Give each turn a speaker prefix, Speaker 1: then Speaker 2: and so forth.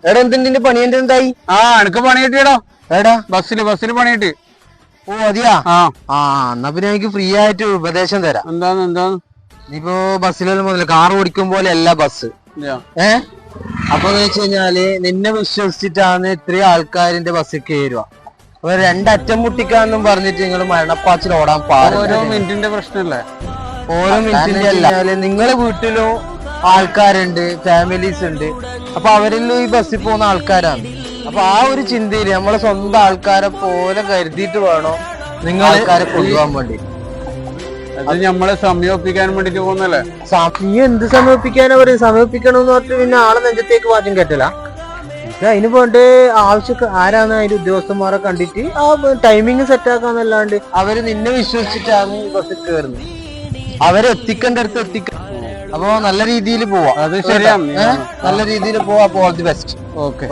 Speaker 1: എടാ എന്തിന്റെ പണി എന്തായി?
Speaker 2: എനക്ക് പണി കിട്ടിയടോ.
Speaker 1: എടാ
Speaker 2: ബസ്സില് പണി കിട്ടി.
Speaker 1: ഓ അതെയാ? എന്നാ പിന്നെ എനിക്ക് ഫ്രീ ആയിട്ട് ഉപദേശം തരാം.
Speaker 2: എന്താന്ന്
Speaker 1: ഇനിയിപ്പോ ബസ്സിലെല്ലാം മുതൽ കാർ ഓടിക്കും പോലെ അല്ല ബസ്. അപ്പൊ വെച്ച് കഴിഞ്ഞാല് നിന്നെ വിശ്വസിച്ചിട്ടാണ് ഇത്രയും ആൾക്കാരിന്റെ ബസ്സിൽ കയറുക. അപ്പൊ രണ്ടറ്റം മുട്ടിക്കാന്നും പറഞ്ഞിട്ട് നിങ്ങൾ മരണപ്പാച്ചിൽ ഓടാൻ പാടില്ല.
Speaker 2: ഓരോ മിനിറ്റിന്റെ പ്രശ്നല്ലേ?
Speaker 1: ഓരോ മിനിറ്റിന്റെ അല്ല, നിങ്ങളെ വീട്ടിലും ആൾക്കാരുണ്ട്, ഫാമിലീസ് ഉണ്ട്. അപ്പൊ അവരെല്ലാം ഈ ബസ്സിൽ പോകുന്ന ആൾക്കാരാണ്. അപ്പൊ ആ ഒരു ചിന്തയില് നമ്മളെ സ്വന്തം ആൾക്കാരെ പോലെ കരുതിയിട്ട് വേണോ നിങ്ങൾ ആൾക്കാരെ കൊണ്ടുപോകാൻ വേണ്ടി.
Speaker 2: അത് നമ്മളെ സമയോപ്പിക്കാൻ വേണ്ടിട്ട് പോകുന്നല്ലേ?
Speaker 1: നീ എന്ത് സമർപ്പിക്കാനാ പറയും? സമർപ്പിക്കണമെന്ന് പറഞ്ഞിട്ട് പിന്നെ ആളെ നെഞ്ചത്തേക്ക് വാചം കെട്ടല. അതിന് വേണ്ടി ആവശ്യം ആരാണ് അതിന്റെ ഉദ്യോഗസ്ഥന്മാരെ കണ്ടിട്ട് ആ ടൈമിങ് സെറ്റ് ആക്കാന്നല്ലാണ്ട് അവര് നിന്നെ വിശ്വസിച്ചിട്ടാണ് ഈ ബസ്സിൽ കയറുന്നത്. അവരെ എത്തിക്കേണ്ട അടുത്ത് എത്തിക്ക. അപ്പൊ നല്ല രീതിയിൽ പോവാം.
Speaker 2: അത് ശരിയാണ്.
Speaker 1: നല്ല രീതിയിൽ പോവാ. അപ്പോൾ ഓൾ ദി ബെസ്റ്റ്.
Speaker 2: ഓക്കെ.